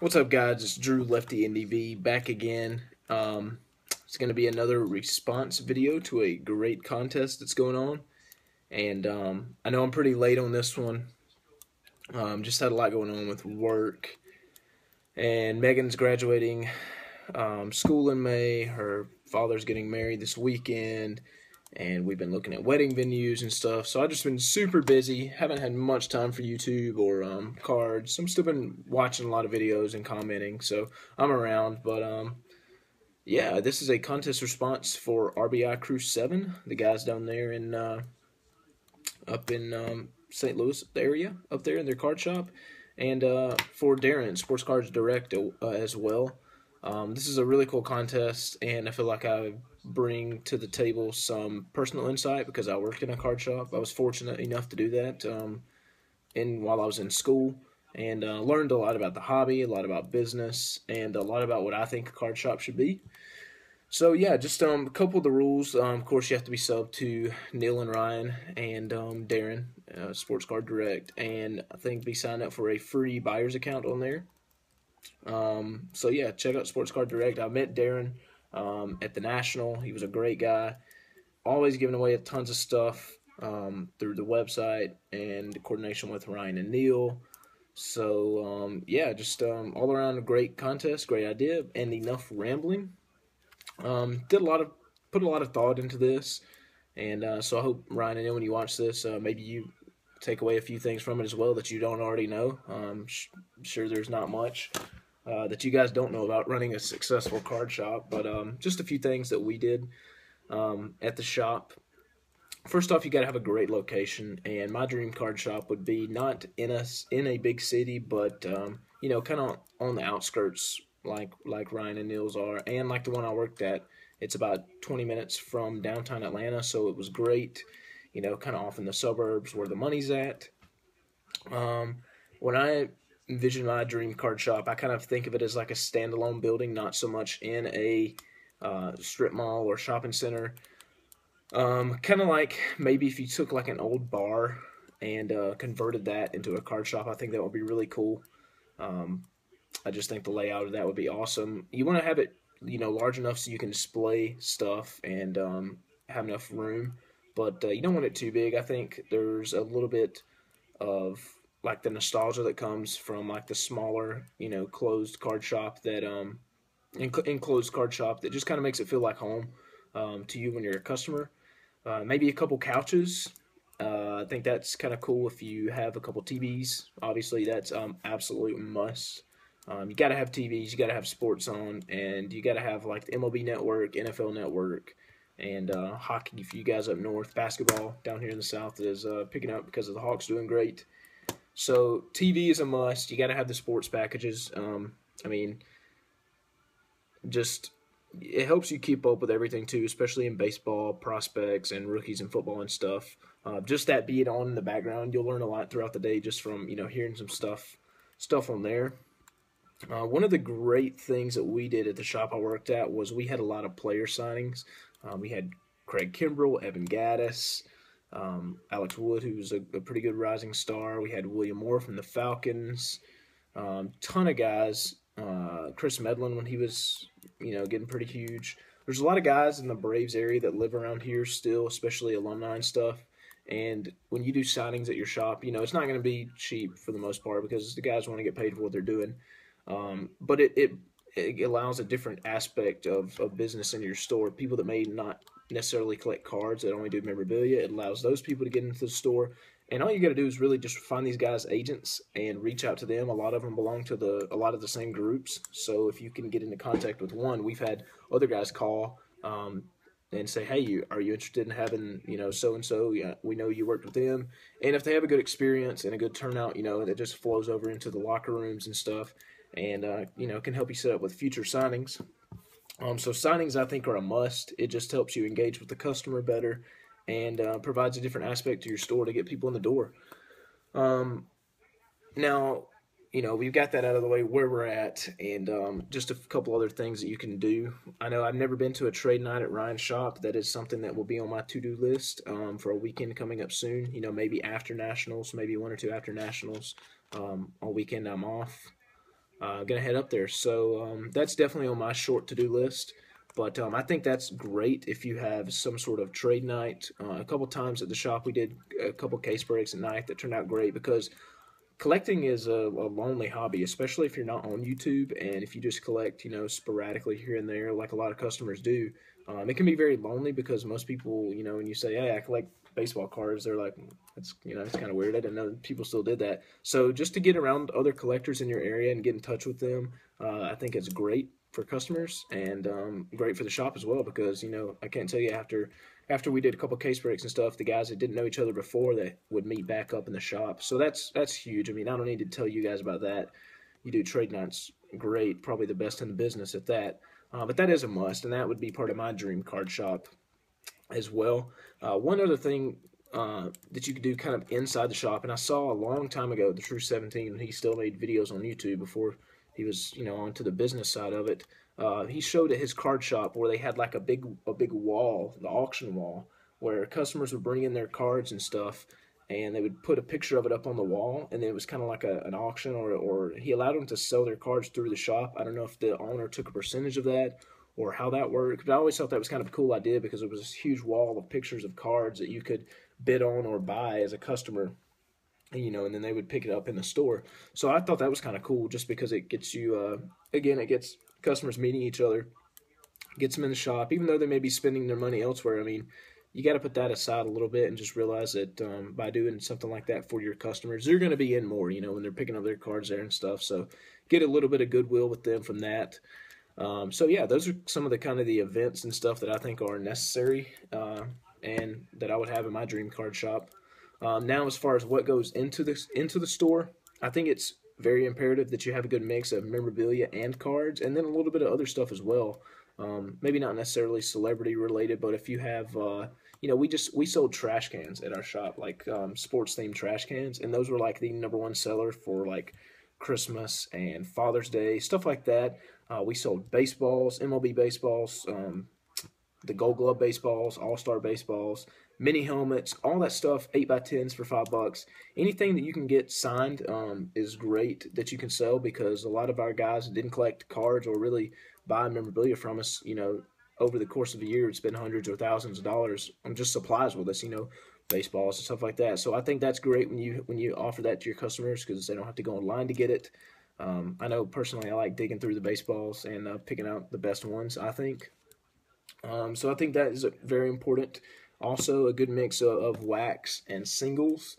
What's up, guys? It's Drew Lefty NDV back again. It's going to be another response video to a great contest that's going on. And I know I'm pretty late on this one. Just had a lot going on with work. And Megan's graduating school in May. Her father's getting married this weekend. And we've been looking at wedding venues and stuff. So I've just been super busy. Haven't had much time for YouTube or cards. I'm still been watching a lot of videos and commenting. So I'm around. But yeah, this is a contest response for RBI Crew 7. The guys down there in up in St. Louis area, up there in their card shop. And for Darren, Sports Cards Direct as well. This is a really cool contest, and I feel like I bring to the table some personal insight because I worked in a card shop. I was fortunate enough to do that while I was in school, and learned a lot about the hobby, a lot about business, and a lot about what I think a card shop should be. So yeah, just a couple of the rules. Of course, you have to be subbed to Neil and Ryan and Darren, Sports Card Direct, and I think be signed up for a free buyer's account on there. So yeah, check out Sports Card Direct. I met Darren at the National. He was a great guy. Always giving away tons of stuff through the website and coordination with Ryan and Neil. So yeah, just all around a great contest, great idea, and enough rambling. Put a lot of thought into this, and so I hope Ryan and Neil, when you watch this, maybe you take away a few things from it as well that you don't already know. Sure, there's not much that you guys don't know about running a successful card shop, but just a few things that we did at the shop. First off, you got to have a great location, and my dream card shop would be not in a big city, but you know, kind of on the outskirts, like Ryan and Neil's are, and like the one I worked at. It's about 20 minutes from downtown Atlanta, so it was great. You know, kind of off in the suburbs where the money's at. When I envision my dream card shop, I kind of think of it as like a standalone building, not so much in a strip mall or shopping center. Kind of like maybe if you took like an old bar and converted that into a card shop, I think that would be really cool. I just think the layout of that would be awesome. You want to have it, you know, large enough so you can display stuff and have enough room, but you don't want it too big. I think there's a little bit of like the nostalgia that comes from like the smaller, you know, closed card shop that enclosed card shop that just kind of makes it feel like home to you when you're a customer. Maybe a couple couches. I think that's kind of cool if you have a couple TVs. Obviously, that's absolute must. You got to have TVs, you got to have sports on, and you got to have like the MLB Network, NFL Network, and hockey for you guys up north. Basketball down here in the south is picking up because of the Hawks doing great. So TV is a must. You got to have the sports packages. I mean, just it helps you keep up with everything too, especially in baseball, prospects, and rookies in football and stuff. Just that being on in the background, you'll learn a lot throughout the day just from, you know, hearing some stuff on there. One of the great things that we did at the shop I worked at was we had a lot of player signings. We had Craig Kimbrell, Evan Gaddis, Alex Wood, who was a pretty good rising star. We had William Moore from the Falcons. Ton of guys. Chris Medlin when he was, you know, getting pretty huge. There's a lot of guys in the Braves area that live around here still, especially alumni and stuff. And when you do signings at your shop, you know, it's not going to be cheap for the most part because the guys want to get paid for what they're doing. But it allows a different aspect of business in your store. People that may not necessarily collect cards, that only do memorabilia, it allows those people to get into the store. And all you got to do is really just find these guys' agents and reach out to them. A lot of them belong to a lot of the same groups. So if you can get into contact with one, we've had other guys call and say, hey, are you interested in having, you know, so-and-so? Yeah, we know you worked with them. And if they have a good experience and a good turnout, you know, it just flows over into the locker rooms and stuff. And, you know, can help you set up with future signings. So signings, I think, are a must. It just helps you engage with the customer better and provides a different aspect to your store to get people in the door. Now, you know, we've got that out of the way where we're at, and just a couple other things that you can do. I know I've never been to a trade night at Ryan's shop. That is something that will be on my to-do list for a weekend coming up soon. You know, maybe after Nationals, maybe one or two after Nationals. On weekend I'm off. gonna head up there. So that's definitely on my short to do list. But I think that's great if you have some sort of trade night. A couple times at the shop, we did a couple case breaks at night that turned out great because collecting is a lonely hobby, especially if you're not on YouTube and if you just collect, sporadically here and there, like a lot of customers do. It can be very lonely because most people, when you say, "Hey, I collect baseball cards," they're like, it's kind of weird. I didn't know people still did that. So just to get around other collectors in your area and get in touch with them, I think it's great for customers and great for the shop as well because I can't tell you after we did a couple case breaks and stuff, the guys that didn't know each other before that would meet back up in the shop. So that's huge. I mean, I don't need to tell you guys about that. You do trade nights, great, probably the best in the business at that. But that is a must, and that would be part of my dream card shop as well. One other thing that you could do kind of inside the shop, and I saw a long time ago the True 17 when he still made videos on YouTube before he was onto the business side of it. He showed at his card shop where they had like a big wall, the auction wall, where customers would bring in their cards and stuff, and they would put a picture of it up on the wall, and it was kind of like an auction, or he allowed them to sell their cards through the shop. I don't know if the owner took a percentage of that or how that worked, but I always thought that was kind of a cool idea because it was this huge wall of pictures of cards that you could bid on or buy as a customer, and then they would pick it up in the store. So I thought that was kind of cool just because it gets you, again, it gets customers meeting each other, gets them in the shop, even though they may be spending their money elsewhere. I mean, you got to put that aside a little bit and just realize that by doing something like that for your customers, they're going to be in more, when they're picking up their cards there and stuff. So get a little bit of goodwill with them from that. So yeah, those are some of the kind of the events and stuff that I think are necessary and that I would have in my dream card shop. Now, as far as what goes into the store, I think it's very imperative that you have a good mix of memorabilia and cards, and then a little bit of other stuff as well. Maybe not necessarily celebrity related, but if you have, we sold trash cans at our shop, like sports themed trash cans, and those were like the number one seller for like Christmas and Father's Day, stuff like that. We sold baseballs, MLB baseballs, the Gold Glove baseballs, All Star baseballs, mini helmets, all that stuff. 8x10s for $5. Anything that you can get signed is great that you can sell because a lot of our guys didn't collect cards or really buy memorabilia from us. Over the course of a year, it's been hundreds or thousands of dollars on just supplies with us. Baseballs and stuff like that. So I think that's great when you offer that to your customers because they don't have to go online to get it. I know personally I like digging through the baseballs and picking out the best ones, I think. So I think that is very important. Also, a good mix of wax and singles.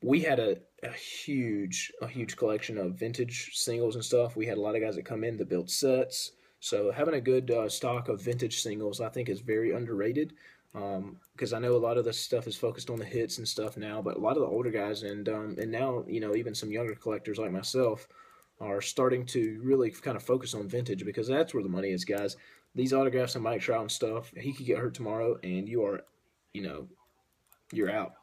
We had a huge collection of vintage singles and stuff. We had a lot of guys that come in to build sets. So having a good stock of vintage singles, I think, is very underrated. Because I know a lot of the stuff is focused on the hits and stuff now, but a lot of the older guys and now even some younger collectors like myself are starting to really kind of focus on vintage because that's where the money is, guys. These autographs and Mike Trout and stuff, he could get hurt tomorrow, and you know, you're out.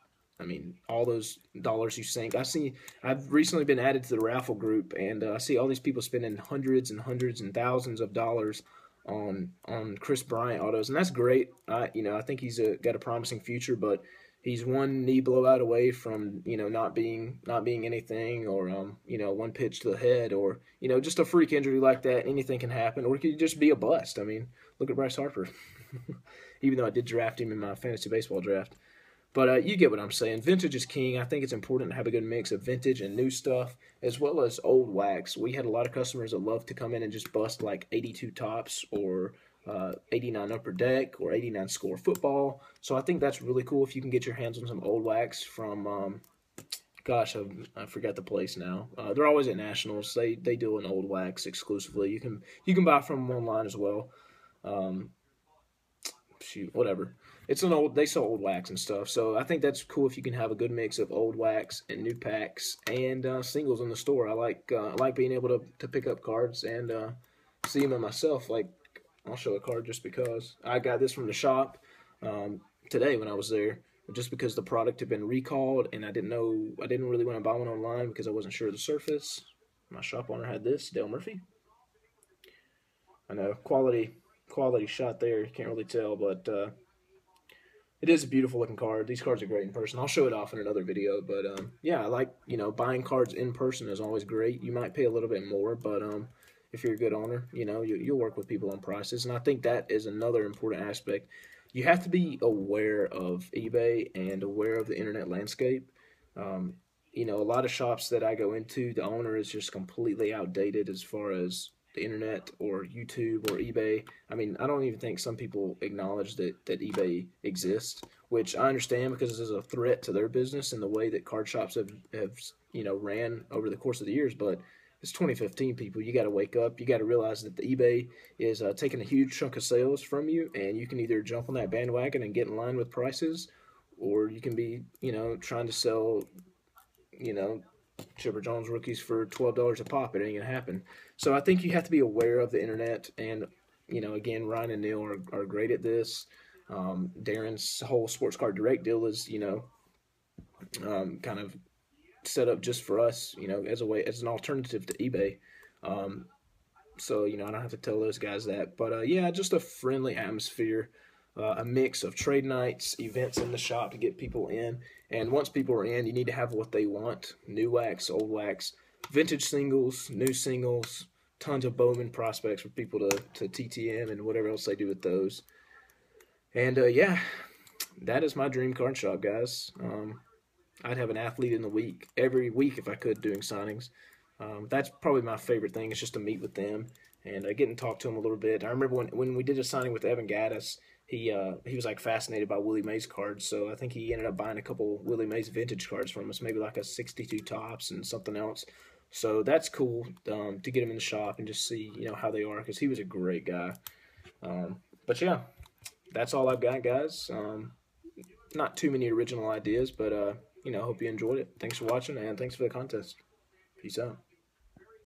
I mean, all those dollars you sink. I've recently been added to the raffle group, and I see all these people spending hundreds and hundreds and thousands of dollars on Chris Bryant autos, and that's great. I think he's got a promising future, but he's one knee blowout away from not being anything, or one pitch to the head, or just a freak injury like that. Anything can happen, or it could just be a bust. I mean, look at Bryce Harper. Even though I did draft him in my fantasy baseball draft. But you get what I'm saying. Vintage is king. I think it's important to have a good mix of vintage and new stuff, as well as old wax. We had a lot of customers that love to come in and just bust like 82 tops or 89 upper deck or 89 score football. So I think that's really cool if you can get your hands on some old wax from, gosh, I forgot the place now. They're always at Nationals. They do an old wax exclusively. You can buy from them online as well. Um, Shoot, whatever. They sell old wax and stuff. So I think that's cool if you can have a good mix of old wax and new packs and singles in the store. I like being able to pick up cards and see them in myself. Like, I'll show a card just because I got this from the shop today when I was there. Just because the product had been recalled and I didn't really want to buy one online because I wasn't sure of the surface. My shop owner had this, Dale Murphy. I know quality shot there. You can't really tell, but It is a beautiful looking card. These cards are great in person. I'll show it off in another video, but yeah, I like, buying cards in person is always great. You might pay a little bit more, but if you're a good owner, you'll work with people on prices, and I think that is another important aspect. You have to be aware of eBay and aware of the internet landscape. Um, a lot of shops that I go into, the owner is just completely outdated as far as the internet or YouTube or eBay. I mean, I don't even think some people acknowledge that eBay exists, which I understand because this is a threat to their business and the way that card shops have ran over the course of the years. But it's 2015, people. You got to wake up. You got to realize that the eBay is taking a huge chunk of sales from you, and you can either jump on that bandwagon and get in line with prices, or you can be, trying to sell, you know, Chipper Jones rookies for $12 a pop. It ain't gonna happen. So I think you have to be aware of the internet, and again, Ryan and Neil are great at this. Darren's whole sports card direct deal is kind of set up just for us, as an alternative to eBay. Um, so I don't have to tell those guys that. But yeah, just a friendly atmosphere, a mix of trade nights, events in the shop to get people in. And once people are in, you need to have what they want: new wax, old wax, vintage singles, new singles, tons of Bowman prospects for people to TTM and whatever else they do with those. And yeah, that is my dream card shop, guys. I'd have an athlete in the week, every week if I could, doing signings. That's probably my favorite thing, is just to meet with them and get and talk to them a little bit. I remember when we did a signing with Evan Gaddis, he was like fascinated by Willie Mays cards, so I think he ended up buying a couple Willie Mays vintage cards from us, maybe like a 62 tops and something else. So that's cool, to get him in the shop and just see how they are, because he was a great guy. But yeah, that's all I've got, guys. Not too many original ideas, but hope you enjoyed it. Thanks for watching, and thanks for the contest. Peace out.